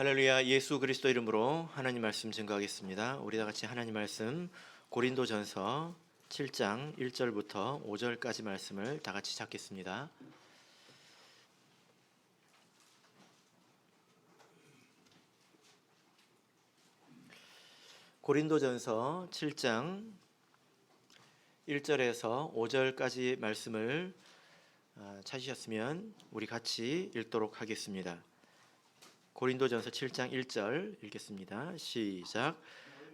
할렐루야. 예수 그리스도 이름으로 하나님 말씀 증거하겠습니다. 우리 다 같이 하나님 말씀 고린도전서 7장 1절부터 5절까지 말씀을 다 같이 찾겠습니다. 고린도전서 7장 1절에서 5절까지 말씀을 찾으셨으면 우리 같이 읽도록 하겠습니다. 고린도전서 7장 1절 읽겠습니다. 시작.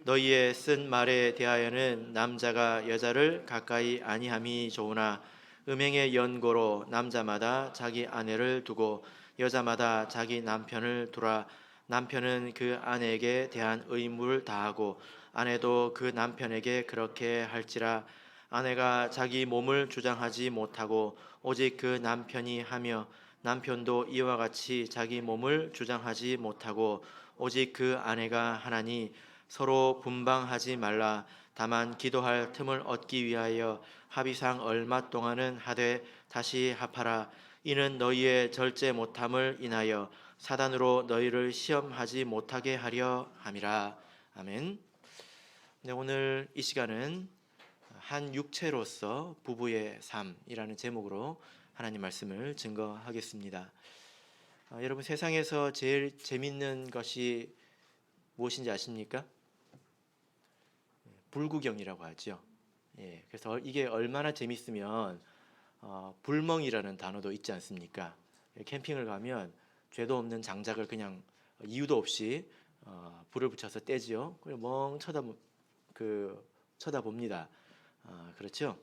너희의 쓴 말에 대하여는 남자가 여자를 가까이 아니함이 좋으나 음행의 연고로 남자마다 자기 아내를 두고 여자마다 자기 남편을 두라. 남편은 그 아내에게 대한 의무를 다하고 아내도 그 남편에게 그렇게 할지라. 아내가 자기 몸을 주장하지 못하고 오직 그 남편이 하며 남편도 이와 같이 자기 몸을 주장하지 못하고 오직 그 아내가 하나니 서로 분방하지 말라. 다만 기도할 틈을 얻기 위하여 합의상 얼마 동안은 하되 다시 합하라. 이는 너희의 절제 못함을 인하여 사단으로 너희를 시험하지 못하게 하려 함이라. 아멘. 네, 오늘 이 시간은 한 육체로서 부부의 삶이라는 제목으로 하나님 말씀을 증거하겠습니다. 여러분, 세상에서 제일 재밌는 것이 무엇인지 아십니까? 불구경이라고 하죠. 그래서 이게 얼마나 재밌으면 불멍이라는 단어도 있지 않습니까? 캠핑을 가면 죄도 없는 장작을 그냥 이유도 없이 불을 붙여서 떼지요. 그리고 멍 쳐다봅니다. 그렇죠?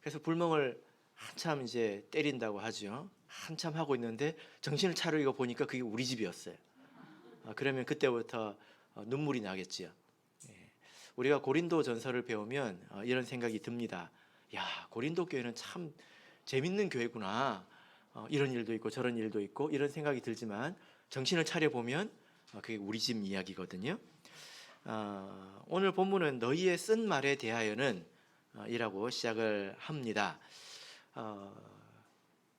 그래서 불멍을 한참 이제 때린다고 하죠. 한참 하고 있는데 정신을 차리고 보니까 그게 우리 집이었어요. 그러면 그때부터 눈물이 나겠지요. 우리가 고린도 전서를 배우면 이런 생각이 듭니다. 야, 고린도 교회는 참 재밌는 교회구나. 이런 일도 있고 저런 일도 있고 이런 생각이 들지만 정신을 차려보면 그게 우리 집 이야기거든요. 오늘 본문은 너희의 쓴 말에 대하여는 이라고 시작을 합니다.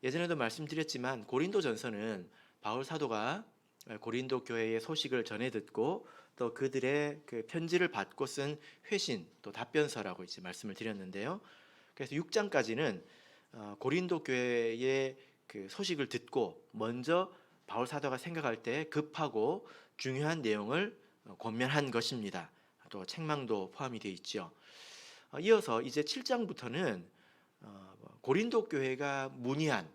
예전에도 말씀드렸지만 고린도 전서는 바울 사도가 고린도 교회의 소식을 전해 듣고 또 그들의 그 편지를 받고 쓴 회신 또 답변서라고 이제 말씀을 드렸는데요. 그래서 6장까지는 고린도 교회의 그 소식을 듣고 먼저 바울 사도가 생각할 때 급하고 중요한 내용을 권면한 것입니다. 또 책망도 포함이 되어 있죠. 이어서 이제 7장부터는 고린도 교회가 문의한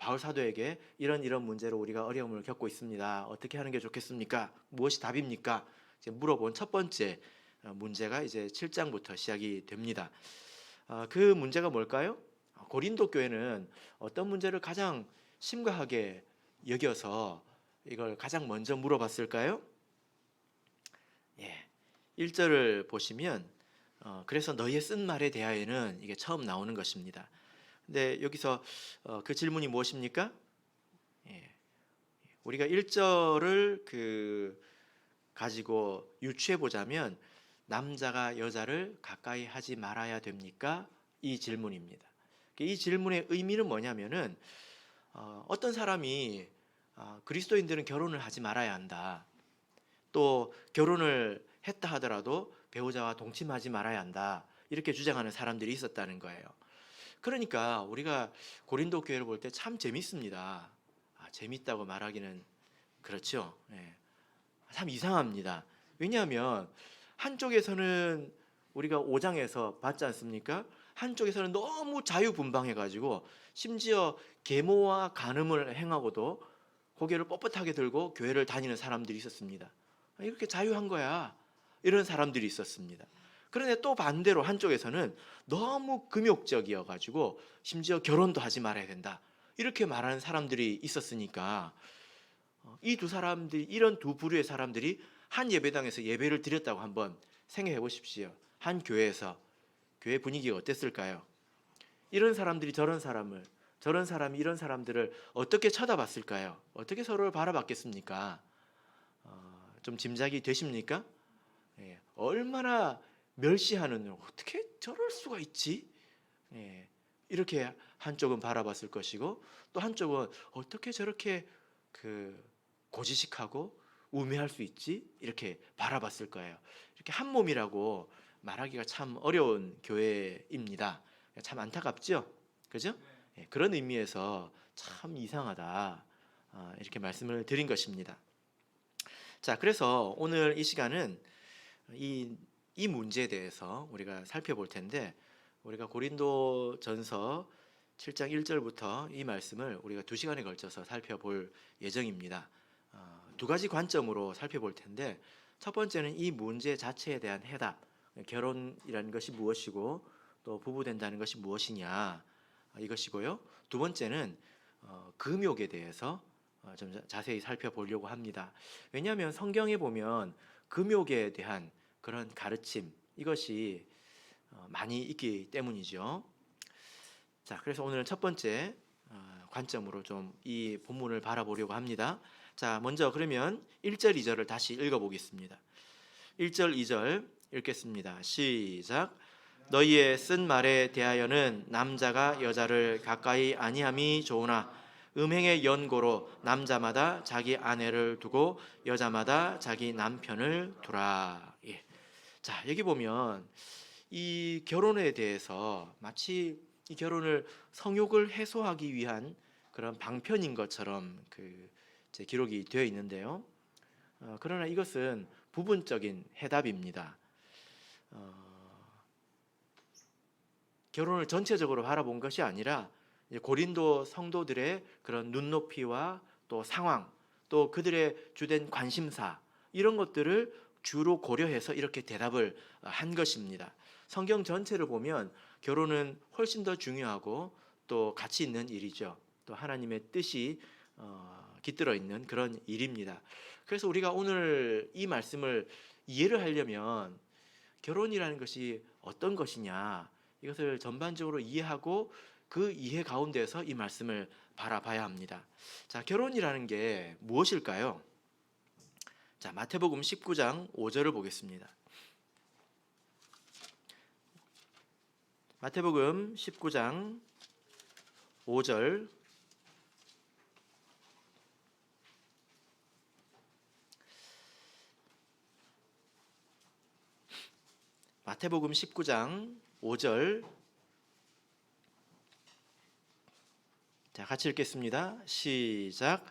바울 사도에게 이런 문제로 우리가 어려움을 겪고 있습니다. 어떻게 하는 게 좋겠습니까? 무엇이 답입니까? 이제 물어본 첫 번째 문제가 이제 7장부터 시작이 됩니다. 그 문제가 뭘까요? 고린도 교회는 어떤 문제를 가장 심각하게 여겨서 이걸 가장 먼저 물어봤을까요? 1절을 보시면 그래서 너희의 쓴 말에 대하여는 이게 처음 나오는 것입니다. 근데 여기서 그 질문이 무엇입니까? 우리가 1절을 가지고 유추해 보자면 남자가 여자를 가까이 하지 말아야 됩니까? 이 질문입니다. 이 질문의 의미는 뭐냐면은 어떤 사람이 그리스도인들은 결혼을 하지 말아야 한다. 또 결혼을 했다 하더라도 배우자와 동침하지 말아야 한다. 이렇게 주장하는 사람들이 있었다는 거예요. 그러니까 우리가 고린도 교회를 볼 때 참 재밌습니다. 재밌다고 말하기는 그렇죠. 참 이상합니다. 왜냐하면 한쪽에서는 우리가 5장에서 봤지 않습니까? 한쪽에서는 너무 자유분방해가지고 심지어 계모와 간음을 행하고도 고개를 뻣뻣하게 들고 교회를 다니는 사람들이 있었습니다. 이렇게 자유한 거야. 이런 사람들이 있었습니다. 그런데 또 반대로 한쪽에서는 너무 금욕적이어가지고 심지어 결혼도 하지 말아야 된다. 이렇게 말하는 사람들이 있었으니까 이 두 사람들이, 이런 두 부류의 사람들이 한 예배당에서 예배를 드렸다고 한번 생각해 보십시오. 한 교회에서 교회 분위기가 어땠을까요? 이런 사람들이 저런 사람을, 저런 사람이 이런 사람들을 어떻게 쳐다봤을까요? 어떻게 서로를 바라봤겠습니까? 좀 짐작이 되십니까? 얼마나 멸시하는, 어떻게 저럴 수가 있지? 이렇게 한쪽은 바라봤을 것이고 또 한쪽은 어떻게 저렇게 그 고지식하고 우매할 수 있지? 이렇게 바라봤을 거예요. 이렇게 한 몸이라고 말하기가 참 어려운 교회입니다. 참 안타깝죠? 그죠? 예, 그런 의미에서 참 이상하다. 이렇게 말씀을 드린 것입니다. 자, 그래서 오늘 이 시간은 이 문제에 대해서 우리가 살펴볼 텐데, 우리가 고린도전서 7장 1절부터 이 말씀을 우리가 2시간에 걸쳐서 살펴볼 예정입니다. 두 가지 관점으로 살펴볼 텐데, 첫 번째는 이 문제 자체에 대한 해답, 결혼이라는 것이 무엇이고 또 부부된다는 것이 무엇이냐, 이것이고요. 두 번째는 금욕에 대해서 좀 자세히 살펴보려고 합니다. 왜냐하면 성경에 보면 금욕에 대한 그런 가르침, 이것이 많이 있기 때문이죠. 자, 그래서 오늘은 첫 번째 관점으로 좀 이 본문을 바라보려고 합니다. 자, 먼저 그러면 1절, 2절을 다시 읽어보겠습니다. 1절, 2절 읽겠습니다. 시작. 너희의 쓴 말에 대하여는 남자가 여자를 가까이 아니함이 좋으나 음행의 연고로 남자마다 자기 아내를 두고 여자마다 자기 남편을 두라. 예. 자, 여기 보면 이 결혼에 대해서 마치 이 결혼을 성욕을 해소하기 위한 그런 방편인 것처럼 제 기록이 되어 있는데요. 그러나 이것은 부분적인 해답입니다. 결혼을 전체적으로 바라본 것이 아니라 고린도 성도들의 그런 눈높이와 또 상황, 또 그들의 주된 관심사, 이런 것들을 주로 고려해서 이렇게 대답을 한 것입니다. 성경 전체를 보면 결혼은 훨씬 더 중요하고 또 가치 있는 일이죠. 또 하나님의 뜻이 깃들어 있는 그런 일입니다. 그래서 우리가 오늘 이 말씀을 이해를 하려면 결혼이라는 것이 어떤 것이냐, 이것을 전반적으로 이해하고 그 이해 가운데서 이 말씀을 바라봐야 합니다. 자, 결혼이라는 게 무엇일까요? 자, 마태복음 19장 5절을 보겠습니다. 마태복음 19장 5절. 마태복음 19장 5절. 자, 같이 읽겠습니다. 시작.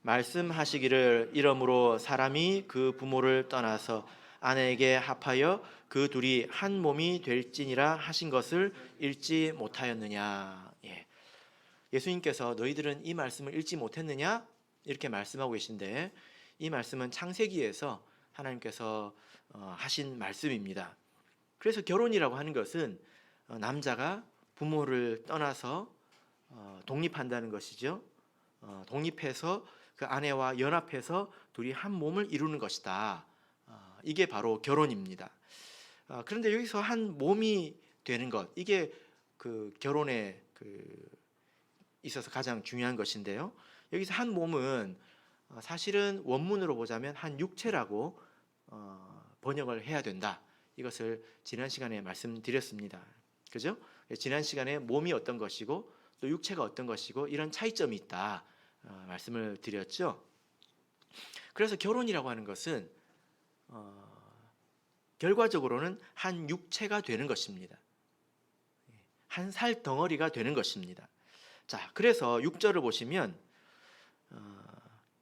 말씀하시기를 이러므로 사람이 그 부모를 떠나서 아내에게 합하여 그 둘이 한 몸이 될지니라 하신 것을 읽지 못하였느냐. 예. 예수님께서 너희들은 이 말씀을 읽지 못했느냐? 이렇게 말씀하고 계신데, 이 말씀은 창세기에서 하나님께서 하신 말씀입니다. 그래서 결혼이라고 하는 것은 남자가 부모를 떠나서 독립한다는 것이죠. 독립해서 그 아내와 연합해서 둘이 한 몸을 이루는 것이다. 이게 바로 결혼입니다. 그런데 여기서 한 몸이 되는 것, 이게 그 결혼에 있어서 가장 중요한 것인데요. 여기서 한 몸은 사실은 원문으로 보자면 한 육체라고 번역을 해야 된다. 이것을 지난 시간에 말씀드렸습니다. 그죠? 지난 시간에 몸이 어떤 것이고 또 육체가 어떤 것이고 이런 차이점이 있다 말씀을 드렸죠. 그래서 결혼이라고 하는 것은 결과적으로는 한 육체가 되는 것입니다. 한 살 덩어리가 되는 것입니다. 자, 그래서 6절을 보시면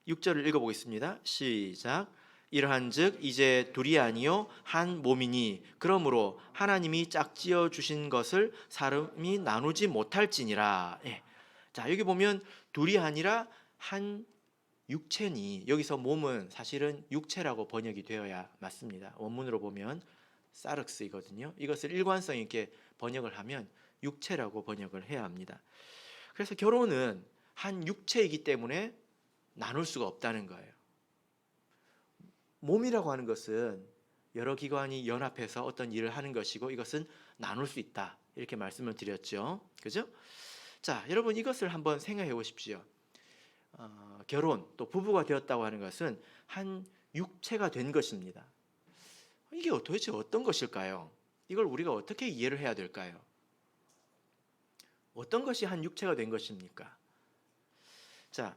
6절을 읽어보겠습니다. 시작. 이러한즉 이제 둘이 아니요 한 몸이니 그러므로 하나님이 짝지어 주신 것을 사람이 나누지 못할지니라. 예. 자, 여기 보면 둘이 아니라 한 육체니, 여기서 몸은 사실은 육체라고 번역이 되어야 맞습니다. 원문으로 보면 사륵스이거든요. 이것을 일관성 있게 번역을 하면 육체라고 번역을 해야 합니다. 그래서 결혼은 한 육체이기 때문에 나눌 수가 없다는 거예요. 몸이라고 하는 것은 여러 기관이 연합해서 어떤 일을 하는 것이고 이것은 나눌 수 있다. 이렇게 말씀을 드렸죠. 그죠? 자, 여러분 이것을 한번 생각해 보십시오. 결혼 또 부부가 되었다고 하는 것은 한 육체가 된 것입니다. 이게 도대체 어떤 것일까요? 이걸 우리가 어떻게 이해를 해야 될까요? 어떤 것이 한 육체가 된 것입니까? 자,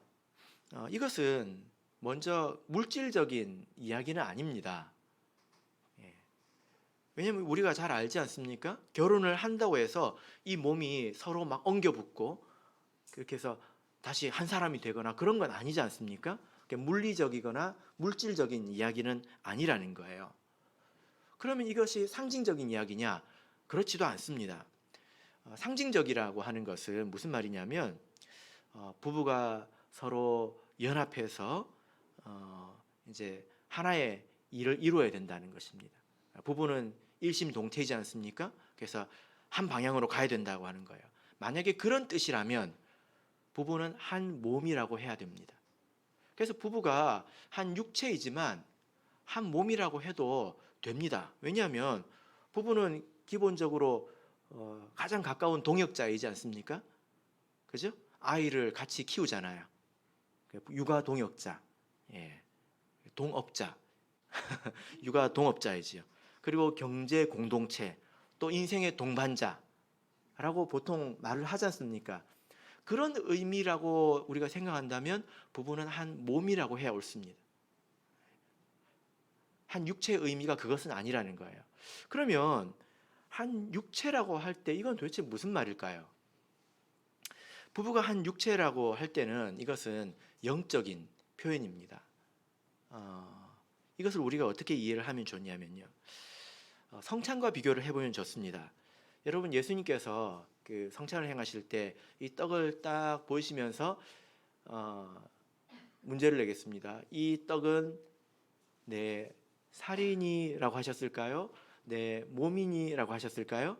이것은 먼저 물질적인 이야기는 아닙니다. 예. 왜냐하면 우리가 잘 알지 않습니까? 결혼을 한다고 해서 이 몸이 서로 막 엉겨붙고 그렇게 해서 다시 한 사람이 되거나 그런 건 아니지 않습니까? 물리적이거나 물질적인 이야기는 아니라는 거예요. 그러면 이것이 상징적인 이야기냐? 그렇지도 않습니다. 상징적이라고 하는 것은 무슨 말이냐면 부부가 서로 연합해서 이제 하나의 일을 이루어야 된다는 것입니다. 부부는 일심동체이지 않습니까? 그래서 한 방향으로 가야 된다고 하는 거예요. 만약에 그런 뜻이라면 부부는 한 몸이라고 해야 됩니다. 그래서 부부가 한 육체이지만 한 몸이라고 해도 됩니다. 왜냐하면 부부는 기본적으로 가장 가까운 동역자이지 않습니까? 그죠? 아이를 같이 키우잖아요. 육아 동역자, 예, 동업자, 육아 동업자이지요. 그리고 경제 공동체, 또 인생의 동반자라고 보통 말을 하지 않습니까? 그런 의미라고 우리가 생각한다면 부부는 한 몸이라고 해야 옳습니다. 한 육체의 의미가 그것은 아니라는 거예요. 그러면 한 육체라고 할 때 이건 도대체 무슨 말일까요? 부부가 한 육체라고 할 때는 이것은 영적인 표현입니다. 이것을 우리가 어떻게 이해를 하면 좋냐면요. 성찬과 비교를 해보면 좋습니다. 여러분 예수님께서 그 성찬을 행하실 때 이 떡을 딱 보시면서 문제를 내겠습니다. 이 떡은 내 살이니라고 하셨을까요? 내 몸이니라고 하셨을까요?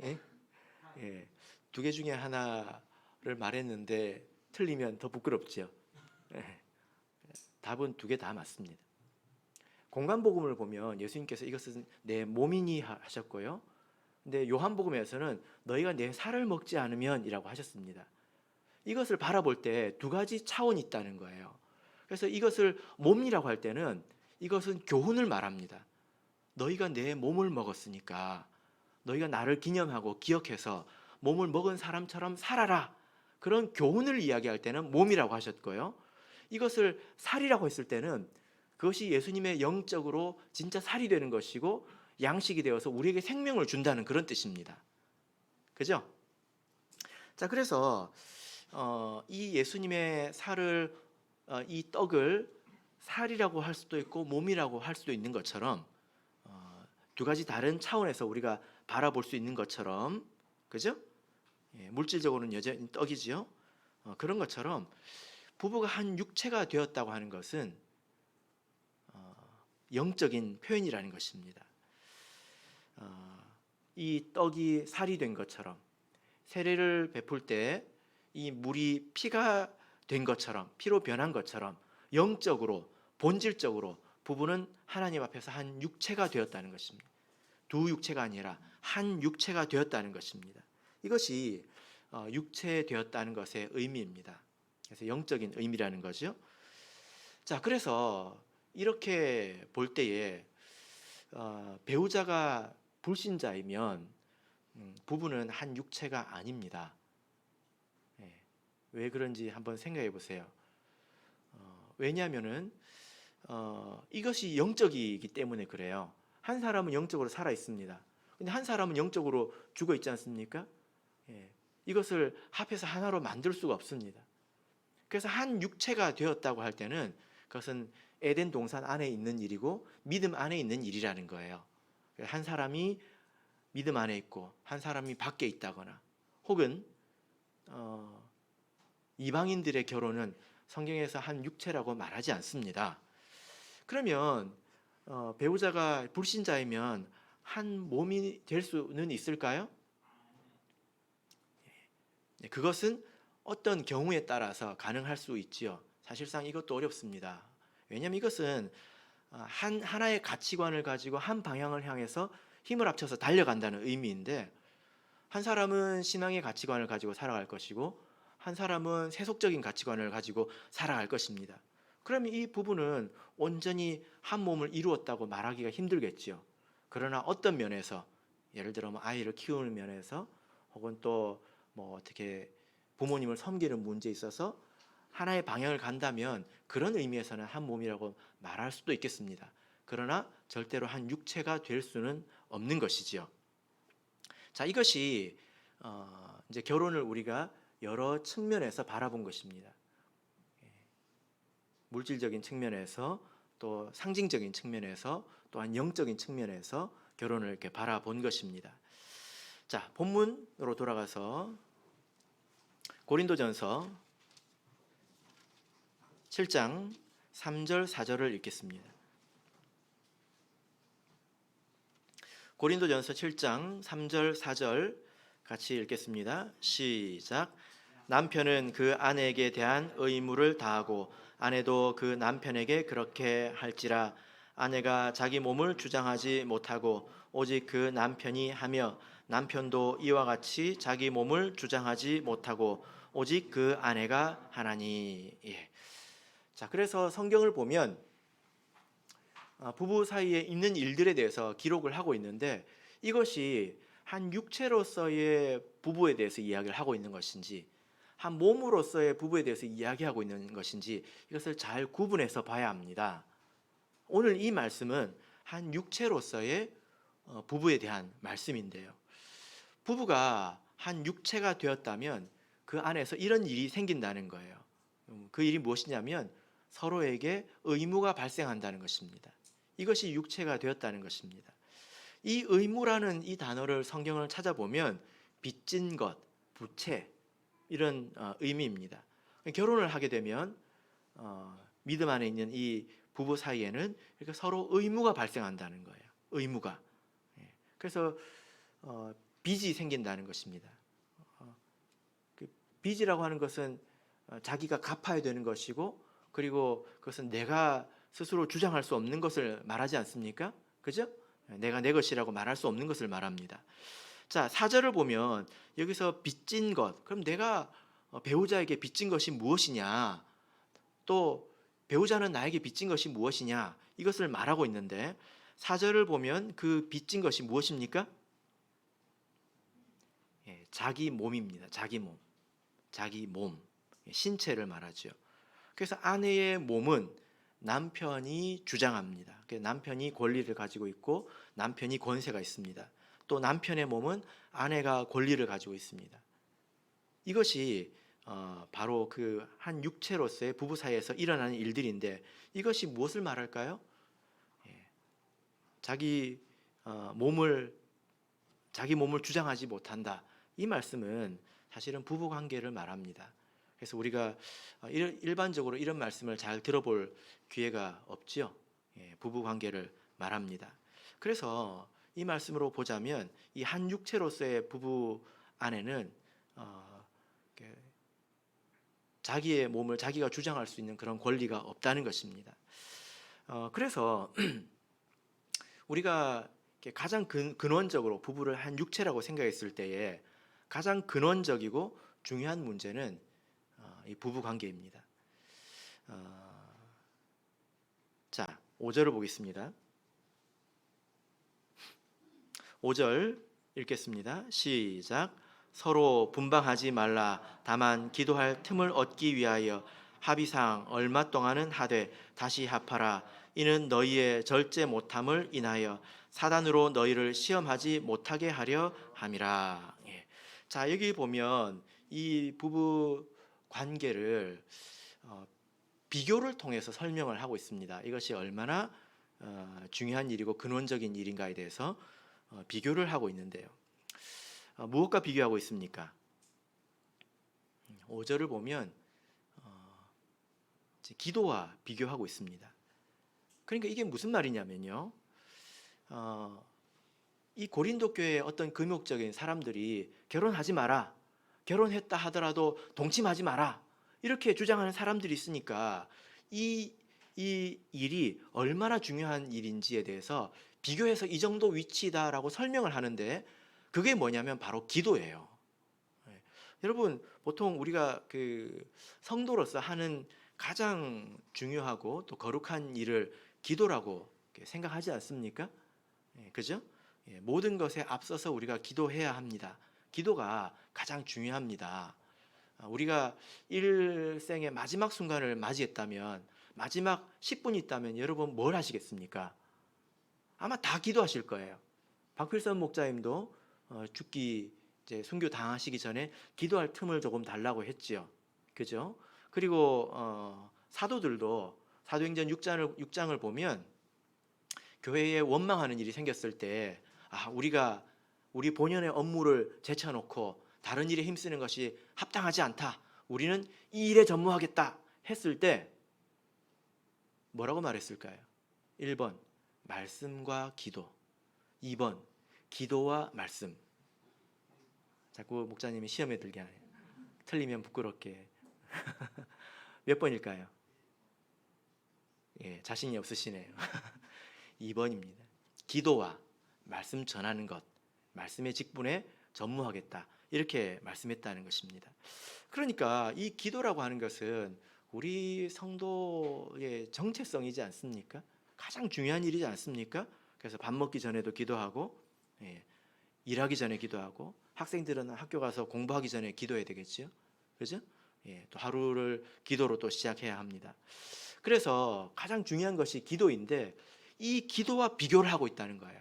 예? 예. 두 개 중에 하나를 말했는데 틀리면 더 부끄럽죠. 예. 답은 두 개 다 맞습니다. 공간복음을 보면 예수님께서 이것은 내 몸이니 하셨고요. 근데 요한복음에서는 너희가 내 살을 먹지 않으면이라고 하셨습니다. 이것을 바라볼 때 두 가지 차원이 있다는 거예요. 그래서 이것을 몸이라고 할 때는 이것은 교훈을 말합니다. 너희가 내 몸을 먹었으니까 너희가 나를 기념하고 기억해서 몸을 먹은 사람처럼 살아라. 그런 교훈을 이야기할 때는 몸이라고 하셨고요. 이것을 살이라고 했을 때는 그것이 예수님의 영적으로 진짜 살이 되는 것이고 양식이 되어서 우리에게 생명을 준다는 그런 뜻입니다. 그죠? 자, 그래서 이 예수님의 살을 이 떡을 살이라고 할 수도 있고 몸이라고 할 수도 있는 것처럼 두 가지 다른 차원에서 우리가 바라볼 수 있는 것처럼, 그죠? 예, 물질적으로는 여전히 떡이지요. 그런 것처럼 부부가 한 육체가 되었다고 하는 것은 영적인 표현이라는 것입니다. 이 떡이 살이 된 것처럼 세례를 베풀 때 이 물이 피가 된 것처럼, 피로 변한 것처럼 영적으로 본질적으로 부부는 하나님 앞에서 한 육체가 되었다는 것입니다. 두 육체가 아니라 한 육체가 되었다는 것입니다. 이것이 육체 되었다는 것의 의미입니다. 그래서 영적인 의미라는 거죠. 자, 그래서 이렇게 볼 때에 배우자가 불신자이면 부부는 한 육체가 아닙니다. 왜 그런지 한번 생각해 보세요. 왜냐하면은 이것이 영적이기 때문에 그래요. 한 사람은 영적으로 살아 있습니다. 근데 한 사람은 영적으로 죽어 있지 않습니까? 예, 이것을 합해서 하나로 만들 수가 없습니다. 그래서 한 육체가 되었다고 할 때는 그것은 에덴 동산 안에 있는 일이고 믿음 안에 있는 일이라는 거예요. 한 사람이 믿음 안에 있고 한 사람이 밖에 있다거나 혹은 이방인들의 결혼은 성경에서 한 육체라고 말하지 않습니다. 그러면 배우자가 불신자이면 한 몸이 될 수는 있을까요? 그것은 어떤 경우에 따라서 가능할 수 있지요. 사실상 이것도 어렵습니다. 왜냐하면 이것은 하나의 가치관을 가지고 한 방향을 향해서 힘을 합쳐서 달려간다는 의미인데 한 사람은 신앙의 가치관을 가지고 살아갈 것이고 한 사람은 세속적인 가치관을 가지고 살아갈 것입니다. 그러면 이 부부는 온전히 한 몸을 이루었다고 말하기가 힘들겠지요. 그러나 어떤 면에서 예를 들어 아이를 키우는 면에서 혹은 또 뭐 어떻게 부모님을 섬기는 문제에 있어서 하나의 방향을 간다면 그런 의미에서는 한 몸이라고 말할 수도 있겠습니다. 그러나 절대로 한 육체가 될 수는 없는 것이지요. 자, 이것이 이제 결혼을 우리가 여러 측면에서 바라본 것입니다. 물질적인 측면에서, 또 상징적인 측면에서, 또한 영적인 측면에서 결혼을 이렇게 바라본 것입니다. 자, 본문으로 돌아가서 고린도전서 7장 3절 4절을 읽겠습니다. 고린도전서 7장 3절 4절 같이 읽겠습니다. 시작. 남편은 그 아내에게 대한 의무를 다하고 아내도 그 남편에게 그렇게 할지라. 아내가 자기 몸을 주장하지 못하고 오직 그 남편이 하며 남편도 이와 같이 자기 몸을 주장하지 못하고 오직 그 아내가 하나니. 예. 자, 그래서 성경을 보면 부부 사이에 있는 일들에 대해서 기록을 하고 있는데 이것이 한 육체로서의 부부에 대해서 이야기를 하고 있는 것인지 한 몸으로서의 부부에 대해서 이야기하고 있는 것인지 이것을 잘 구분해서 봐야 합니다. 오늘 이 말씀은 한 육체로서의 부부에 대한 말씀인데요. 부부가 한 육체가 되었다면 그 안에서 이런 일이 생긴다는 거예요. 그 일이 무엇이냐면 서로에게 의무가 발생한다는 것입니다. 이것이 육체가 되었다는 것입니다. 이 의무라는 이 단어를 성경을 찾아보면 빚진 것, 부채 이런 의미입니다. 결혼을 하게 되면 믿음 안에 있는 이 부부 사이에는 이렇게 서로 의무가 발생한다는 거예요. 의무가. 그래서 빚이 생긴다는 것입니다. 그 빚이라고 하는 것은 자기가 갚아야 되는 것이고 그리고 그것은 내가 스스로 주장할 수 없는 것을 말하지 않습니까? 그죠? 내가 내 것이라고 말할 수 없는 것을 말합니다. 자, 4절을 보면 여기서 빚진 것, 그럼 내가 배우자에게 빚진 것이 무엇이냐, 또 배우자는 나에게 빚진 것이 무엇이냐, 이것을 말하고 있는데 4절을 보면 그 빚진 것이 무엇입니까? 자기 몸입니다. 자기 몸. 자기 몸. 신체를 말하죠. 그래서 아내의 몸은 남편이 주장합니다. 남편이 권리를 가지고 있고 남편이 권세가 있습니다. 또 남편의 몸은 아내가 권리를 가지고 있습니다. 이것이 바로 그 한 육체로서의 부부 사이에서 일어나는 일들인데 이것이 무엇을 말할까요? 자기 몸을 주장하지 못한다. 이 말씀은 사실은 부부 관계를 말합니다. 그래서 우리가 일반적으로 이런 말씀을 잘 들어볼 기회가 없죠. 부부 관계를 말합니다. 그래서 이 말씀으로 보자면 이 한 육체로서의 부부 안에는 자기의 몸을 자기가 주장할 수 있는 그런 권리가 없다는 것입니다. 그래서 우리가 가장 근원적으로 부부를 한 육체라고 생각했을 때에 가장 근원적이고 중요한 문제는 이 부부 관계입니다. 자, 5절을 보겠습니다. 5절 읽겠습니다. 시작. 서로 분방하지 말라. 다만 기도할 틈을 얻기 위하여 합의상 얼마 동안은 하되 다시 합하라. 이는 너희의 절제 못함을 인하여 사단으로 너희를 시험하지 못하게 하려 함이라. 자, 여기 보면 이 부부 관계를 비교를 통해서 설명을 하고 있습니다. 이것이 얼마나 중요한 일이고 근원적인 일인가에 대해서 비교를 하고 있는데요. 무엇과 비교하고 있습니까? 5절을 보면 기도와 비교하고 있습니다. 그러니까 이게 무슨 말이냐면요. 이 고린도 교회의 어떤 금욕적인 사람들이 결혼하지 마라, 결혼했다 하더라도 동침하지 마라 이렇게 주장하는 사람들이 있으니까 이 일이 얼마나 중요한 일인지에 대해서 비교해서 이 정도 위치다라고 설명을 하는데 그게 뭐냐면 바로 기도예요. 여러분, 보통 우리가 그 성도로서 하는 가장 중요하고 또 거룩한 일을 기도라고 생각하지 않습니까? 그죠? 모든 것에 앞서서 우리가 기도해야 합니다. 기도가 가장 중요합니다. 우리가 일생의 마지막 순간을 맞이했다면, 마지막 10분이 있다면 여러분 뭘 하시겠습니까? 아마 다 기도하실 거예요. 박필선 목사님도 죽기 이제 순교 당하시기 전에 기도할 틈을 조금 달라고 했지요. 그죠? 그리고 사도들도 사도행전 6장을 보면 교회에 원망하는 일이 생겼을 때 우리가 우리 본연의 업무를 제쳐놓고 다른 일에 힘쓰는 것이 합당하지 않다. 우리는 이 일에 전무하겠다 했을 때 뭐라고 말했을까요? 1번 말씀과 기도, 2번 기도와 말씀. 자꾸 목사님이 시험에 들게 하네요. 틀리면 부끄럽게. 몇 번일까요? 예, 자신이 없으시네요. 2번입니다. 기도와 말씀 전하는 것, 말씀의 직분에 전무하겠다. 이렇게 말씀했다는 것입니다. 그러니까 이 기도라고 하는 것은 우리 성도의 정체성이지 않습니까? 가장 중요한 일이지 않습니까? 그래서 밥 먹기 전에도 기도하고, 일하기 전에 기도하고, 학생들은 학교 가서 공부하기 전에 기도해야 되겠죠. 그죠? 또 하루를 기도로 또 시작해야 합니다. 그래서 가장 중요한 것이 기도인데 이 기도와 비교를 하고 있다는 거예요.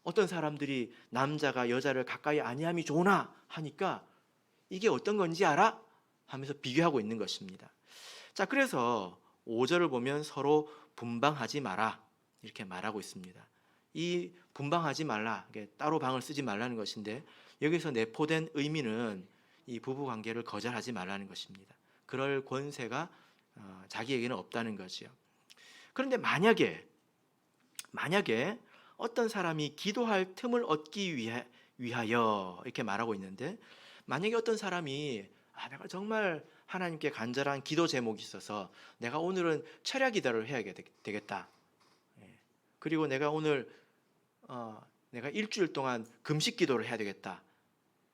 어떤 사람들이 남자가 여자를 가까이 아니함이 좋으나 하니까 이게 어떤 건지 알아? 하면서 비교하고 있는 것입니다. 자, 그래서 5절을 보면 서로 분방하지 마라 이렇게 말하고 있습니다. 이 분방하지 말라, 따로 방을 쓰지 말라는 것인데 여기서 내포된 의미는 이 부부 관계를 거절하지 말라는 것입니다. 그럴 권세가 자기에게는 없다는 거지요. 그런데 만약에 어떤 사람이 기도할 틈을 얻기 위하여 이렇게 말하고 있는데, 만약에 어떤 사람이 내가 정말 하나님께 간절한 기도 제목이 있어서 내가 오늘은 철야 기도를 해야 되겠다. 그리고 내가 오늘 내가 일주일 동안 금식 기도를 해야 되겠다.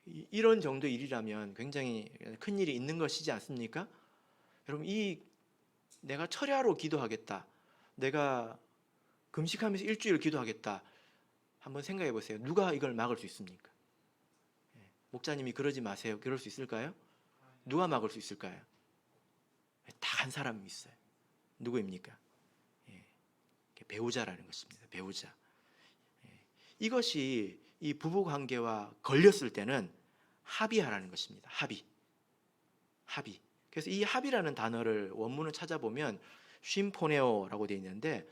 이런 정도 일이라면 굉장히 큰 일이 있는 것이지 않습니까? 여러분, 내가 철야로 기도하겠다, 내가 금식하면서 일주일 기도하겠다, 한번 생각해 보세요. 누가 이걸 막을 수 있습니까? 목사님이 그러지 마세요. 그럴 수 있을까요? 누가 막을 수 있을까요? 딱 한 사람이 있어요. 누구입니까? 배우자라는 것입니다. 배우자. 이것이 이 부부 관계와 걸렸을 때는 합의하라는 것입니다. 합의. 그래서 이 합의라는 단어를 원문을 찾아보면 심포네오라고 되어 있는데,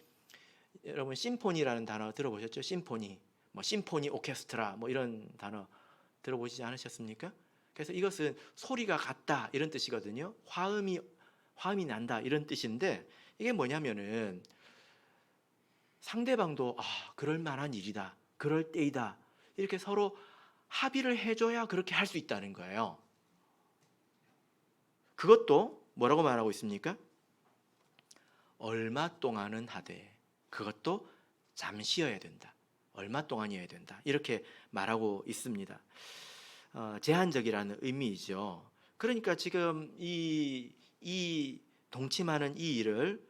여러분 심포니라는 단어 들어보셨죠? 심포니, 심포니 오케스트라 이런 단어 들어보시지 않으셨습니까? 그래서 이것은 소리가 같다 이런 뜻이거든요. 화음이 난다 이런 뜻인데, 이게 뭐냐면은 상대방도 그럴 만한 일이다, 그럴 때이다, 이렇게 서로 합의를 해줘야 그렇게 할 수 있다는 거예요. 그것도 뭐라고 말하고 있습니까? 얼마 동안은 하되 그것도 잠시여야 된다. 얼마 동안이어야 된다. 이렇게 말하고 있습니다. 제한적이라는 의미이죠. 그러니까 지금 이 동침하는 이 일을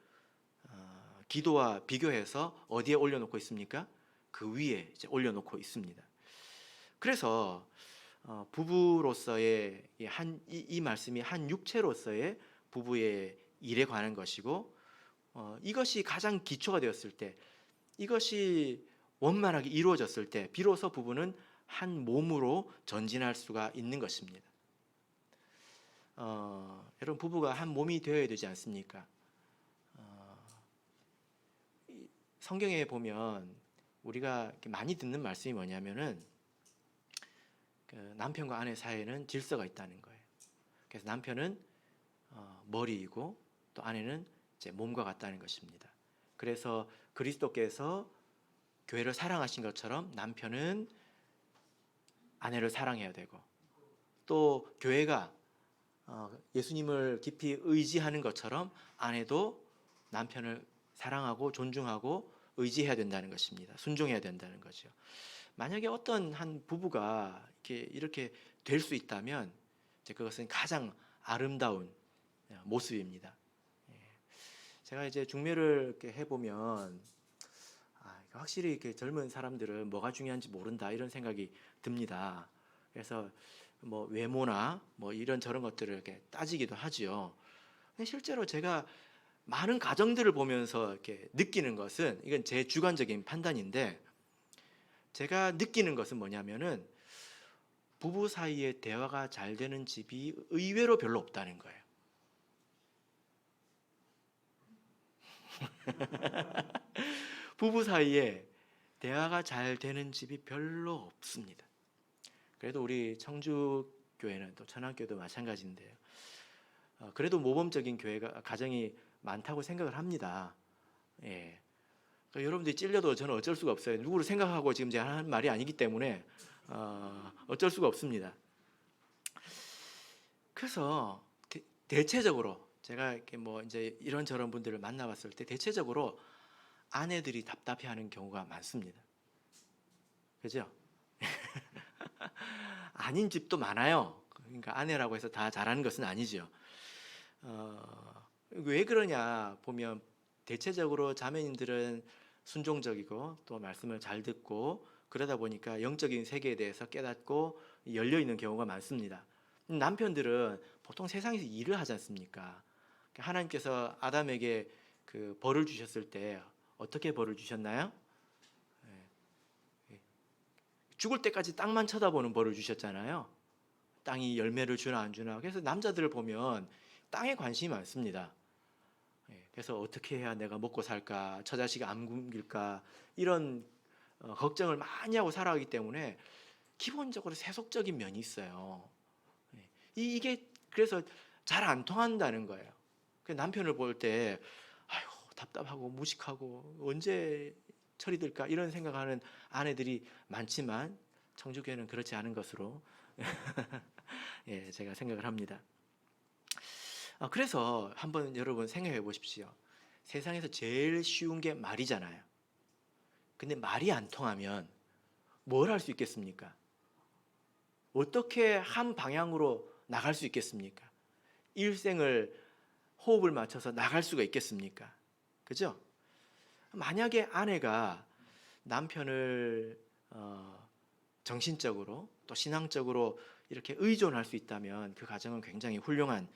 기도와 비교해서 어디에 올려놓고 있습니까? 그 위에 이제 올려놓고 있습니다. 그래서 부부로서의 이 말씀이 한 육체로서의 부부의 일에 관한 것이고, 이것이 가장 기초가 되었을 때, 이것이 원만하게 이루어졌을 때 비로소 부부는 한 몸으로 전진할 수가 있는 것입니다. 여러분, 부부가 한 몸이 되어야 되지 않습니까? 성경에 보면 우리가 많이 듣는 말씀이 뭐냐면은 남편과 아내 사이에는 질서가 있다는 거예요. 그래서 남편은 머리이고 또 아내는 이제 몸과 같다는 것입니다. 그래서 그리스도께서 교회를 사랑하신 것처럼 남편은 아내를 사랑해야 되고, 또 교회가 예수님을 깊이 의지하는 것처럼 아내도 남편을 사랑하고 존중하고 의지해야 된다는 것입니다. 순종해야 된다는 거죠. 만약에 어떤 한 부부가 이렇게 될 수 있다면 그것은 가장 아름다운 모습입니다. 제가 이제 중매를 이렇게 해보면 확실히 이렇게 젊은 사람들은 뭐가 중요한지 모른다 이런 생각이 듭니다. 그래서 뭐 외모나 뭐 이런 저런 것들을 이렇게 따지기도 하지요. 근데 실제로 제가 많은 가정들을 보면서 이렇게 느끼는 것은, 이건 제 주관적인 판단인데, 제가 느끼는 것은 뭐냐면은 부부 사이에 대화가 잘 되는 집이 의외로 별로 없다는 거예요. 부부 사이에 대화가 잘 되는 집이 별로 없습니다. 그래도 우리 청주교회는, 또 천안교회도 마찬가지인데요. 그래도 모범적인 교회가, 가정이 많다고 생각을 합니다. 예. 그러니까 여러분들이 찔려도 저는 어쩔 수가 없어요. 누구를 생각하고 지금 제가 하는 말이 아니기 때문에 어쩔 수가 없습니다. 그래서 대체적으로 제가 이렇게 뭐 이제 이런저런 분들을 만나봤을 때 대체적으로 아내들이 답답해하는 경우가 많습니다. 그죠? 아닌 집도 많아요. 그러니까 아내라고 해서 다 잘하는 것은 아니죠. 왜 그러냐 보면, 대체적으로 자매님들은 순종적이고 또 말씀을 잘 듣고 그러다 보니까 영적인 세계에 대해서 깨닫고 열려 있는 경우가 많습니다. 남편들은 보통 세상에서 일을 하지 않습니까? 하나님께서 아담에게 그 벌을 주셨을 때 어떻게 벌을 주셨나요? 죽을 때까지 땅만 쳐다보는 벌을 주셨잖아요. 땅이 열매를 주나 안 주나. 그래서 남자들을 보면 땅에 관심이 많습니다. 그래서 어떻게 해야 내가 먹고 살까, 처자식 안 굶길까, 이런 걱정을 많이 하고 살아가기 때문에 기본적으로 세속적인 면이 있어요. 이게 그래서 잘 안 통한다는 거예요. 남편을 볼 때 아유 답답하고 무식하고 언제 처리될까 이런 생각하는 아내들이 많지만, 청주교회는 그렇지 않은 것으로 예, 제가 생각을 합니다. 그래서 한번 여러분 생각해 보십시오. 세상에서 제일 쉬운 게 말이잖아요. 근데 말이 안 통하면 뭘 할 수 있겠습니까? 어떻게 한 방향으로 나갈 수 있겠습니까? 일생을 호흡을 맞춰서 나갈 수가 있겠습니까? 그죠? 만약에 아내가 남편을 정신적으로 또 신앙적으로 이렇게 의존할 수 있다면 그 가정은 굉장히 훌륭한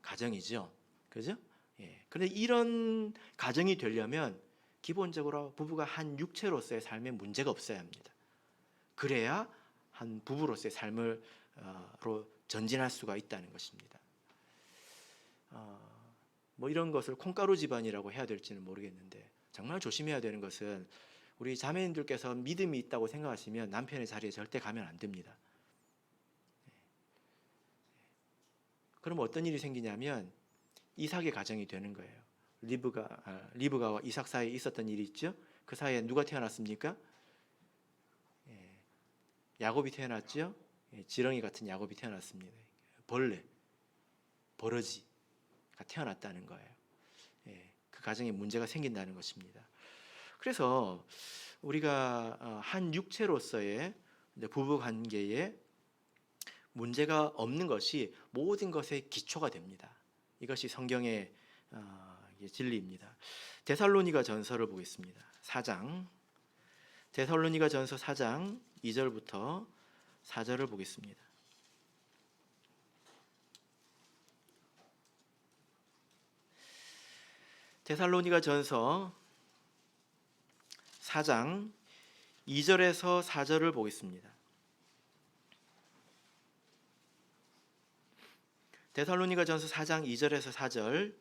가정이죠. 그죠? 예. 그런데 이런 가정이 되려면 기본적으로 부부가 한 육체로서의 삶에 문제가 없어야 합니다. 그래야 한 부부로서의 삶으로 전진할 수가 있다는 것입니다. 뭐 이런 것을 콩가루 집안이라고 해야 될지는 모르겠는데, 정말 조심해야 되는 것은, 우리 자매님들께서 믿음이 있다고 생각하시면 남편의 자리에 절대 가면 안 됩니다. 그럼 어떤 일이 생기냐면 이삭의 가정이 되는 거예요. 리브가와 이삭 사이에 있었던 일이 있죠. 그 사이에 누가 태어났습니까? 야곱이 태어났죠. 지렁이 같은 야곱이 태어났습니다. 버러지가 태어났다는 거예요. 그 가정에 문제가 생긴다는 것입니다. 그래서 우리가 한 육체로서의 부부 관계에 문제가 없는 것이 모든 것의 기초가 됩니다. 이것이 성경의 진리입니다. 데살로니가 전서를 보겠습니다. 4장. 데살로니가 전서 4장 2절부터 4절을 보겠습니다. 데살로니가 전서 4장 2절에서 4절을 보겠습니다. 데살로니가 전서 4장 2절에서 4절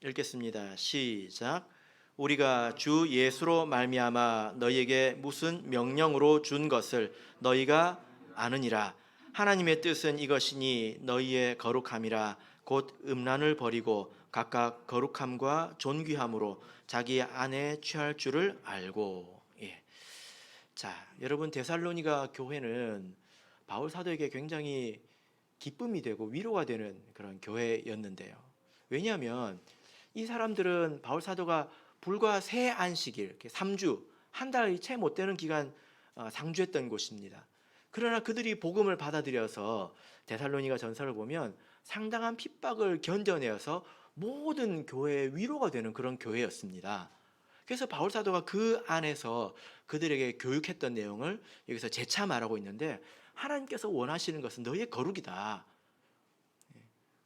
읽겠습니다. 시작. 우리가 주 예수로 말미암아 너희에게 무슨 명령으로 준 것을 너희가 아느니라. 하나님의 뜻은 이것이니 너희의 거룩함이라. 곧 음란을 버리고 각각 거룩함과 존귀함으로 자기 안에 취할 줄을 알고. 예. 자, 여러분, 데살로니가 교회는 바울 사도에게 굉장히 기쁨이 되고 위로가 되는 그런 교회였는데요. 왜냐하면 이 사람들은 바울 사도가 불과 새 안식일, 3주, 한 달이 채 못 되는 기간 상주했던 곳입니다. 그러나 그들이 복음을 받아들여서 데살로니가 전서를 보면 상당한 핍박을 견뎌내어서 모든 교회의 위로가 되는 그런 교회였습니다. 그래서 바울 사도가 그 안에서 그들에게 교육했던 내용을 여기서 재차 말하고 있는데, 하나님께서 원하시는 것은 너의 거룩이다.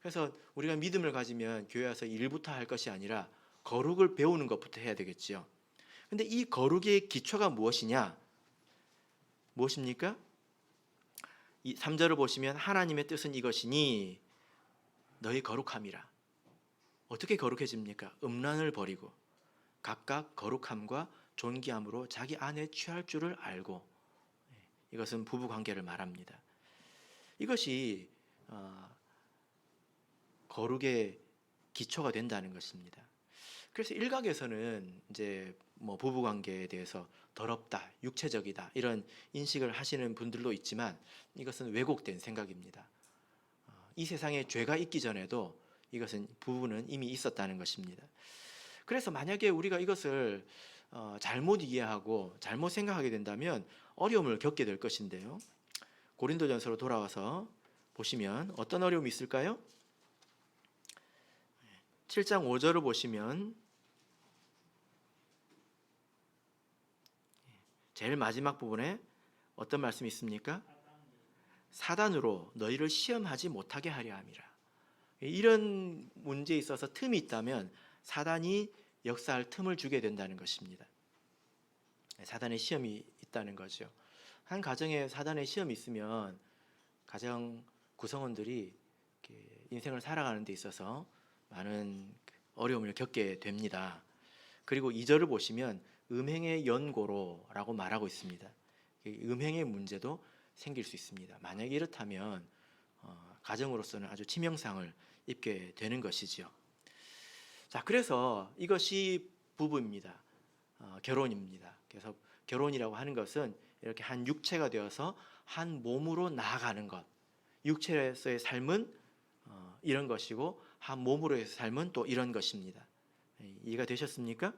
그래서 우리가 믿음을 가지면 교회 와서 일부터 할 것이 아니라 거룩을 배우는 것부터 해야 되겠지요. 근데 이 거룩의 기초가 무엇이냐? 무엇입니까? 이 3절을 보시면 하나님의 뜻은 이것이니 너희 거룩함이라. 어떻게 거룩해집니까? 음란을 버리고 각각 거룩함과 존귀함으로 자기 안에 취할 줄을 알고. 이것은 부부 관계를 말합니다. 이것이 거룩의 기초가 된다는 것입니다. 그래서 일각에서는 이제 뭐 부부 관계에 대해서 더럽다, 육체적이다 이런 인식을 하시는 분들도 있지만 이것은 왜곡된 생각입니다. 이 세상에 죄가 있기 전에도 이것은 부부는 이미 있었다는 것입니다. 그래서 만약에 우리가 이것을 잘못 이해하고 잘못 생각하게 된다면 어려움을 겪게 될 것인데요. 고린도전서로 돌아와서 보시면 어떤 어려움이 있을까요? 7장 5절을 보시면 제일 마지막 부분에 어떤 말씀이 있습니까? 사단으로 너희를 시험하지 못하게 하려 함이라. 이런 문제에 있어서 틈이 있다면 사단이 역사할 틈을 주게 된다는 것입니다. 사단의 시험이 있다는 거죠. 한 가정에 사단의 시험이 있으면 가정 구성원들이 인생을 살아가는 데 있어서 많은 어려움을 겪게 됩니다. 그리고 2절을 보시면 음행의 연고로라고 말하고 있습니다. 음행의 문제도 생길 수 있습니다. 만약에 이렇다면 가정으로서는 아주 치명상을 입게 되는 것이지요. 자, 그래서 이것이 부부입니다. 결혼입니다. 그래서 결혼이라고 하는 것은 이렇게 한 육체가 되어서 한 몸으로 나아가는 것. 육체에서의 삶은 이런 것이고 한 몸으로의 삶은 또 이런 것입니다. 이해가 되셨습니까?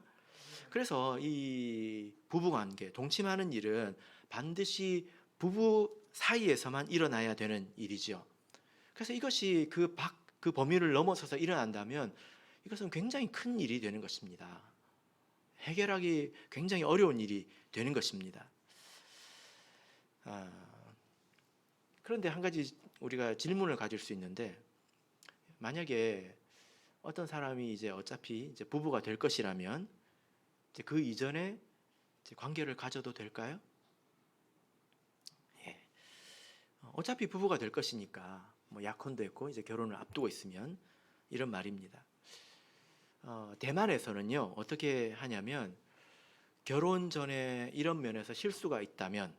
그래서 이 부부관계, 동침하는 일은 반드시 부부 사이에서만 일어나야 되는 일이죠. 그래서 이것이 그 범위를 넘어서서 일어난다면 이것은 굉장히 큰 일이 되는 것입니다. 해결하기 굉장히 어려운 일이 되는 것입니다. 그런데 한 가지 우리가 질문을 가질 수 있는데, 만약에 어떤 사람이 이제 어차피 이제 부부가 될 것이라면 이제 그 이전에 이제 관계를 가져도 될까요? 예. 어차피 부부가 될 것이니까 뭐 약혼도 했고 이제 결혼을 앞두고 있으면 이런 말입니다. 대만에서는요 어떻게 하냐면 결혼 전에 이런 면에서 실수가 있다면,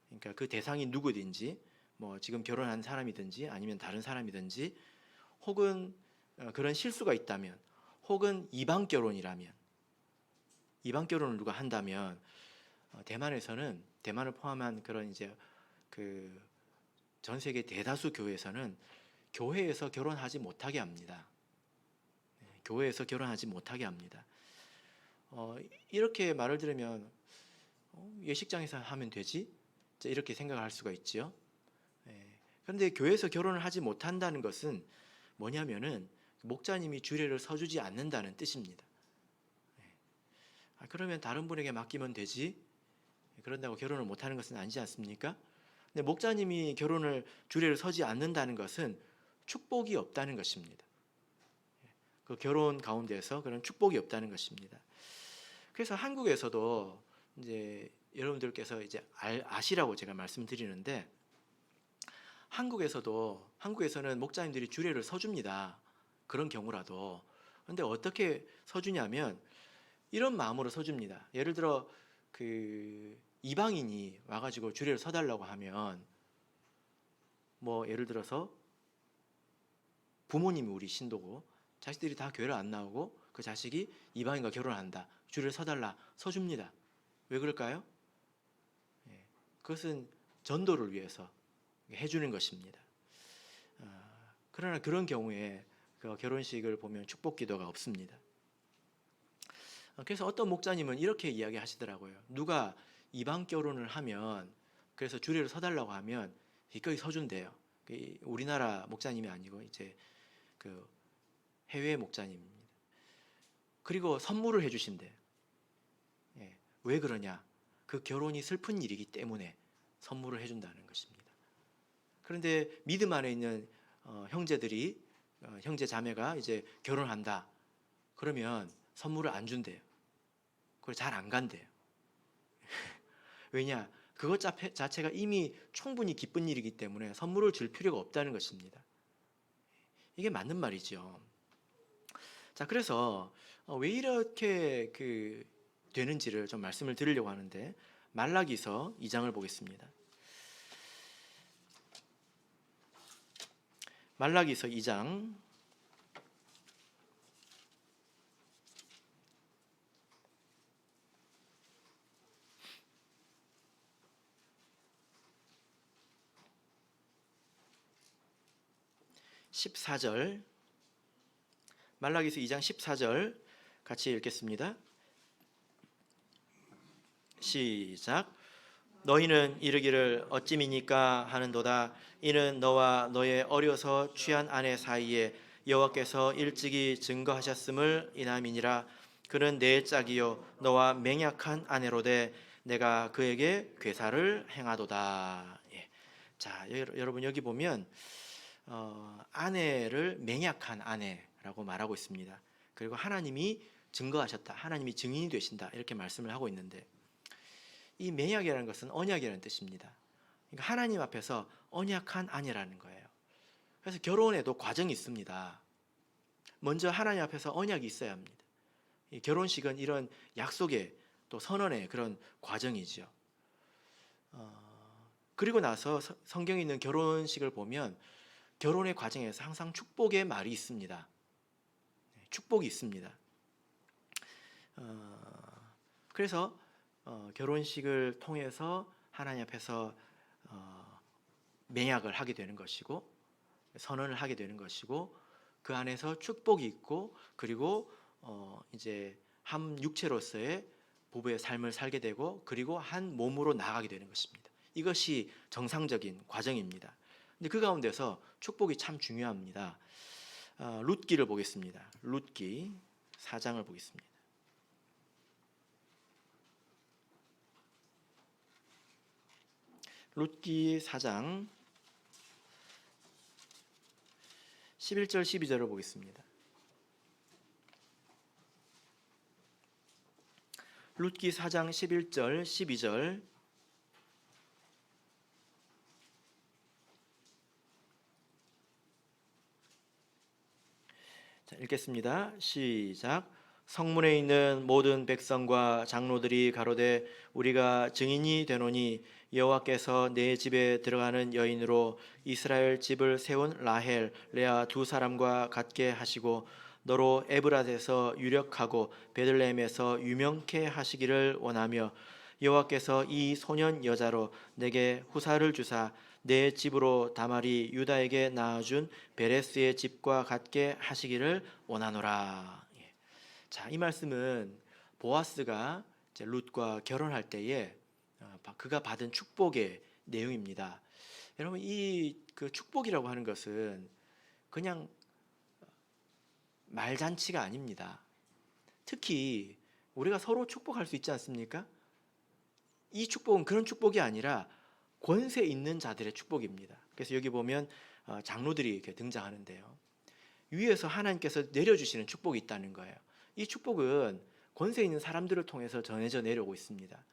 그러니까 그 대상이 누구든지 뭐 지금 결혼한 사람이든지 아니면 다른 사람이든지 혹은 그런 실수가 있다면 혹은 이방 결혼이라면, 이방 결혼을 누가 한다면 대만에서는, 대만을 포함한 그런 이제 그 전 세계 대다수 교회에서는 교회에서 결혼하지 못하게 합니다. 교회에서 결혼하지 못하게 합니다. 이렇게 말을 들으면 예식장에서 하면 되지? 이렇게 생각할 수가 있죠. 그런데 교회에서 결혼을 하지 못한다는 것은 뭐냐면은 목자님이 주례를 서주지 않는다는 뜻입니다. 그러면 다른 분에게 맡기면 되지? 그런다고 결혼을 못하는 것은 아니지 않습니까? 근데 목자님이 주례를 서지 않는다는 것은 축복이 없다는 것입니다. 그 결혼 가운데서 그런 축복이 없다는 것입니다. 그래서 한국에서도 이제 여러분들께서 이제 아시라고 제가 말씀드리는데, 한국에서는 목자님들이 주례를 서줍니다. 그런 경우라도. 그런데 어떻게 서주냐면 이런 마음으로 서줍니다. 예를 들어 그 이방인이 와가지고 주례를 서달라고 하면, 뭐 예를 들어서 부모님이 우리 신도고 자식들이 다 교회를 안 나오고 그 자식이 이방인과 결혼한다. 주례를 서달라. 서줍니다. 왜 그럴까요? 그것은 전도를 위해서 해주는 것입니다. 그러나 그런 경우에 그 결혼식을 보면 축복 기도가 없습니다. 그래서 어떤 목자님은 이렇게 이야기하시더라고요. 누가 이방 결혼을 하면, 그래서 주례를 서달라고 하면 기꺼이 서준대요. 우리나라 목자님이 아니고 이제 그 해외 목자님입니다. 그리고 선물을 해주신대요. 왜 그러냐? 그 결혼이 슬픈 일이기 때문에 선물을 해준다는 것입니다. 그런데 믿음 안에 있는 형제들이 형제 자매가 이제 결혼한다. 그러면 선물을 안 준대요. 그리고 잘 안 간대요. 왜냐? 그것 자체가 이미 충분히 기쁜 일이기 때문에 선물을 줄 필요가 없다는 것입니다. 이게 맞는 말이죠. 자, 그래서 왜 이렇게 되는지를 좀 말씀을 드리려고 하는데, 말라기서 2장을 보겠습니다. 말라기서 2장 14절, 말라기서 2장 14절 같이 읽겠습니다. 시작. 너희는 이르기를 어찌미니까 하는도다. 이는 너와 너의 어려서 취한 아내 사이에 여호와께서 일찍이 증거하셨음을 인함이니라. 그는 내 짝이요 너와 맹약한 아내로되 내가 그에게 괴사를 행하도다. 예. 자, 여러분 여기 보면 아내를 맹약한 아내라고 말하고 있습니다. 그리고 하나님이 증거하셨다, 하나님이 증인이 되신다, 이렇게 말씀을 하고 있는데, 이 맹약이라는 것은 언약이라는 뜻입니다. 그러니까 하나님 앞에서 언약한 아내라는 거예요. 그래서 결혼에도 과정이 있습니다. 먼저 하나님 앞에서 언약이 있어야 합니다. 이 결혼식은 이런 약속의 또 선언의 그런 과정이죠. 그리고 나서 성경에 있는 결혼식을 보면 결혼의 과정에서 항상 축복의 말이 있습니다. 축복이 있습니다. 그래서 결혼식을 통해서 하나님 앞에서 맹약을 하게 되는 것이고 선언을 하게 되는 것이고, 그 안에서 축복이 있고, 그리고 이제 한 육체로서의 부부의 삶을 살게 되고, 그리고 한 몸으로 나아가게 되는 것입니다. 이것이 정상적인 과정입니다. 근데 그 가운데서 축복이 참 중요합니다. 룻기를 보겠습니다. 룻기 4장을 보겠습니다. 룻기 4장 11절 12절을 보겠습니다. 룻기 4장 11절 12절. 자, 읽겠습니다. 시작. 성문에 있는 모든 백성과 장로들이 가로되 우리가 증인이 되노니 여호와께서 내 집에 들어가는 여인으로 이스라엘 집을 세운 라헬, 레아 두 사람과 같게 하시고 너로 에브라스에서 유력하고 베들레헴에서 유명케 하시기를 원하며 여호와께서 이 소년 여자로 내게 후사를 주사 내 집으로 다말이 유다에게 낳아준 베레스의 집과 같게 하시기를 원하노라. 자, 이 말씀은 보아스가 이제 룻과 결혼할 때에 그가 받은 축복의 내용입니다. 여러분, 이 축복이라고 하는 것은 그냥 말잔치가 아닙니다. 특히 우리가 서로 축복할 수 있지 않습니까? 이 축복은 그런 축복이 아니라 권세 있는 자들의 축복입니다. 그래서 여기 보면 장로들이 이렇게 등장하는데요. 위에서 하나님께서 내려주시는 축복이 있다는 거예요. 이 축복은 권세 있는 사람들을 통해서 전해져 내려오고 있습니다.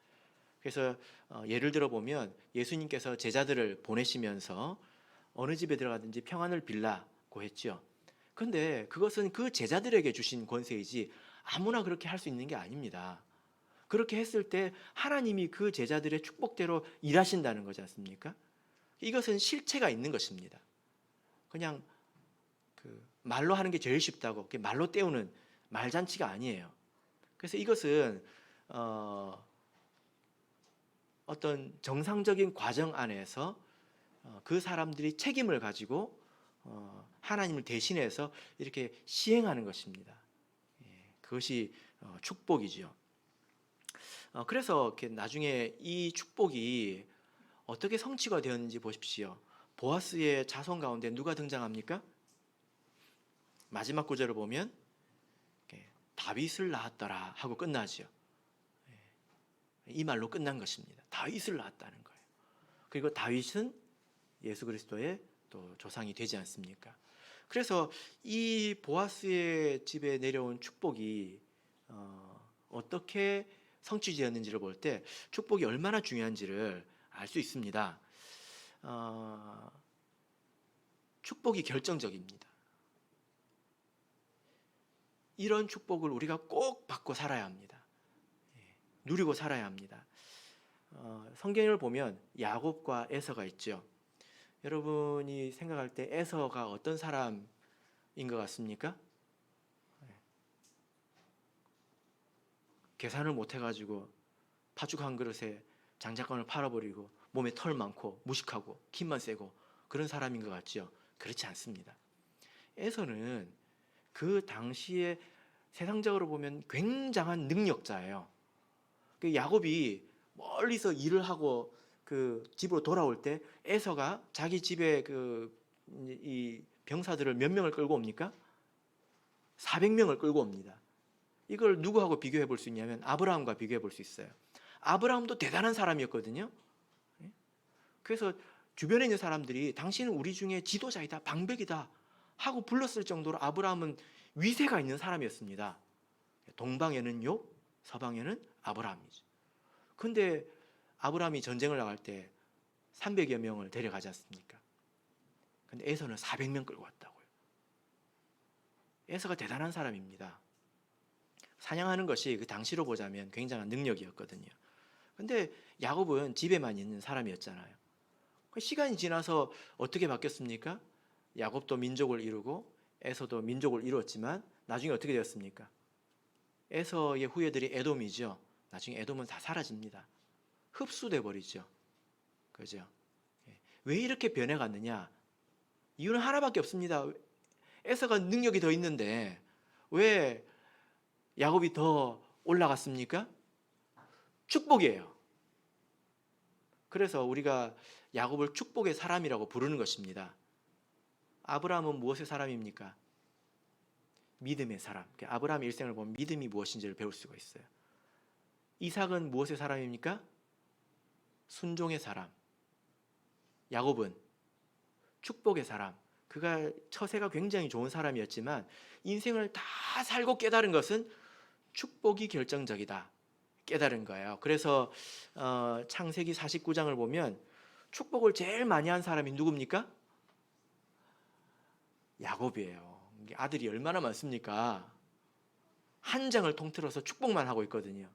그래서 예를 들어 보면 예수님께서 제자들을 보내시면서 어느 집에 들어가든지 평안을 빌라고 했죠. 그런데 그것은 그 제자들에게 주신 권세이지 아무나 그렇게 할 수 있는 게 아닙니다. 그렇게 했을 때 하나님이 그 제자들의 축복대로 일하신다는 거지 않습니까? 이것은 실체가 있는 것입니다. 그냥 말로 하는 게 제일 쉽다고 말로 때우는 말잔치가 아니에요. 그래서 이것은 어떤 정상적인 과정 안에서 그 사람들이 책임을 가지고 하나님을 대신해서 이렇게 시행하는 것입니다. 그것이 축복이죠. 그래서 이렇게 나중에 이 축복이 어떻게 성취가 되었는지 보십시오. 보아스의 자손 가운데 누가 등장합니까? 마지막 구절을 보면 다윗을 낳았더라 하고 끝나죠. 이 말로 끝난 것입니다. 다윗을 낳았다는 거예요. 그리고 다윗은 예수 그리스도의 또 조상이 되지 않습니까? 그래서 이 보아스의 집에 내려온 축복이 어떻게 성취되었는지를 볼 때 축복이 얼마나 중요한지를 알 수 있습니다. 축복이 결정적입니다. 이런 축복을 우리가 꼭 받고 살아야 합니다. 누리고 살아야 합니다. 성경을 보면 야곱과 에서가 있죠. 여러분이 생각할 때 에서가 어떤 사람인 것 같습니까? 계산을 못 해가지고 팥죽 한 그릇에 장작권을 팔아버리고 몸에 털 많고 무식하고 힘만 세고 그런 사람인 것 같죠? 그렇지 않습니다. 에서는 그 당시에 세상적으로 보면 굉장한 능력자예요. 그 야곱이 멀리서 일을 하고 그 집으로 돌아올 때 에서가 자기 집에 이 병사들을 몇 명을 끌고 옵니까? 400명을 끌고 옵니다. 이걸 누구하고 비교해 볼 수 있냐면 아브라함과 비교해 볼 수 있어요. 아브라함도 대단한 사람이었거든요. 그래서 주변에 있는 사람들이 당신은 우리 중에 지도자이다, 방백이다 하고 불렀을 정도로 아브라함은 위세가 있는 사람이었습니다. 동방에는 욥, 서방에는 아브라함이죠. 근데 아브라함이 전쟁을 나갈 때 300여 명을 데려가지 않습니까? 근데 에서는 400명 끌고 왔다고요. 에서가 대단한 사람입니다. 사냥하는 것이 그 당시로 보자면 굉장한 능력이었거든요. 근데 야곱은 집에만 있는 사람이었잖아요. 시간이 지나서 어떻게 바뀌었습니까? 야곱도 민족을 이루고 에서도 민족을 이루었지만 나중에 어떻게 되었습니까? 에서의 후예들이 에돔이죠. 나중에 에돔은 다 사라집니다. 흡수돼 버리죠. 그죠? 왜 이렇게 변해갔느냐? 이유는 하나밖에 없습니다. 에서가 능력이 더 있는데 왜 야곱이 더 올라갔습니까? 축복이에요. 그래서 우리가 야곱을 축복의 사람이라고 부르는 것입니다. 아브라함은 무엇의 사람입니까? 믿음의 사람. 아브라함의 일생을 보면 믿음이 무엇인지를 배울 수가 있어요. 이삭은 무엇의 사람입니까? 순종의 사람. 야곱은 축복의 사람. 그가 처세가 굉장히 좋은 사람이었지만 인생을 다 살고 깨달은 것은 축복이 결정적이다. 깨달은 거예요. 그래서 창세기 49장을 보면 축복을 제일 많이 한 사람이 누굽니까? 야곱이에요. 아들이 얼마나 많습니까? 한 장을 통틀어서 축복만 하고 있거든요.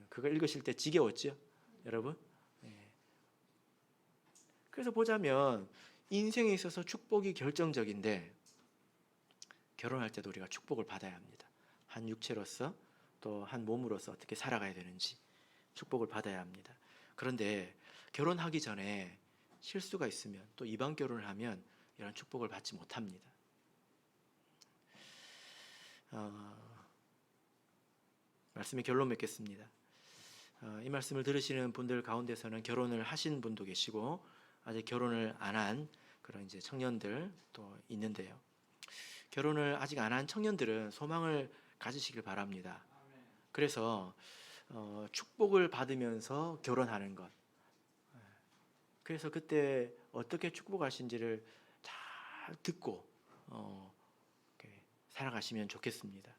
그걸 읽으실 때 지겨웠죠? 여러분? 그래서 보자면 인생에 있어서 축복이 결정적인데 결혼할 때도 우리가 축복을 받아야 합니다. 한 육체로서 또 한 몸으로서 어떻게 살아가야 되는지 축복을 받아야 합니다. 그런데 결혼하기 전에 실수가 있으면 또 이방 결혼을 하면 이런 축복을 받지 못합니다. 말씀의 결론 맺겠습니다. 이 말씀을 들으시는 분들 가운데서는 결혼을 하신 분도 계시고 아직 결혼을 안 한 그런 이제 청년들 또 있는데요. 결혼을 아직 안 한 청년들은 소망을 가지시길 바랍니다. 그래서 축복을 받으면서 결혼하는 것. 그래서 그때 어떻게 축복하신지를 잘 듣고 살아가시면 좋겠습니다.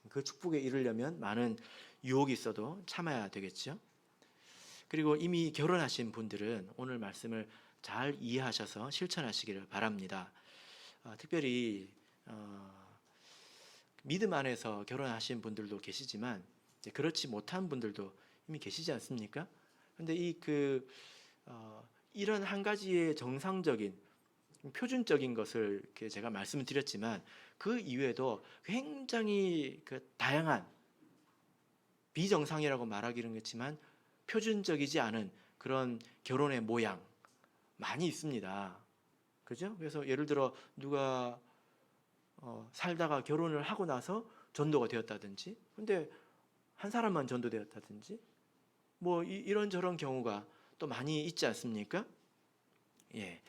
그 축복에 이르려면 많은 유혹이 있어도 참아야 되겠죠. 그리고 이미 결혼하신 분들은 오늘 말씀을 잘 이해하셔서 실천하시기를 바랍니다. 특별히 믿음 안에서 결혼하신 분들도 계시지만 그렇지 못한 분들도 이미 계시지 않습니까? 그런데 이런 한 가지의 정상적인 표준적인 것을 이렇게 제가 말씀을 드렸지만 그 이외에도 굉장히 다양한 비정상이라고 말하기는 그렇지만 표준적이지 않은 그런 결혼의 모양 많이 있습니다. 그죠? 그래서 예를 들어 누가 살다가 결혼을 하고 나서 전도가 되었다든지, 근데 한 사람만 전도되었다든지, 뭐 이런저런 경우가 또 많이 있지 않습니까? 예,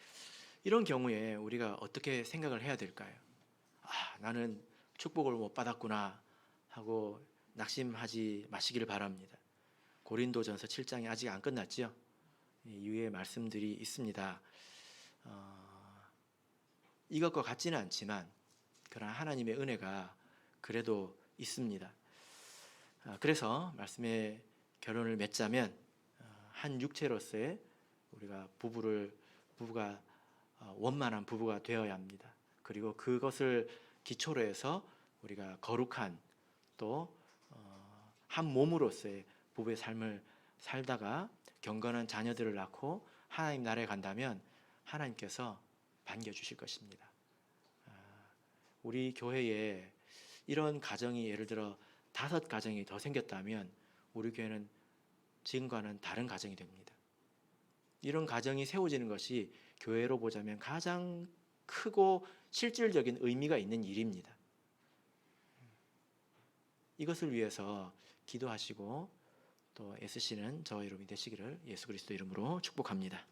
이런 경우에 우리가 어떻게 생각을 해야 될까요? 나는 축복을 못 받았구나 하고 낙심하지 마시기를 바랍니다. 고린도전서 7장이 아직 안 끝났죠? 유의 말씀들이 있습니다. 이것과 같지는 않지만 그러나 하나님의 은혜가 그래도 있습니다. 그래서 말씀에 결혼을 맺자면 한 육체로서의 우리가 부부가 원만한 부부가 되어야 합니다. 그리고 그것을 기초로 해서 우리가 거룩한 또 한 몸으로서의 부부의 삶을 살다가 경건한 자녀들을 낳고 하나님 나라에 간다면 하나님께서 반겨주실 것입니다. 우리 교회에 이런 가정이 예를 들어 5가정이 더 생겼다면 우리 교회는 지금과는 다른 가정이 됩니다. 이런 가정이 세워지는 것이 교회로 보자면 가장 크고 실질적인 의미가 있는 일입니다. 이것을 위해서 기도하시고 또 애쓰시는 저와 여러분이 되시기를 예수 그리스도 이름으로 축복합니다.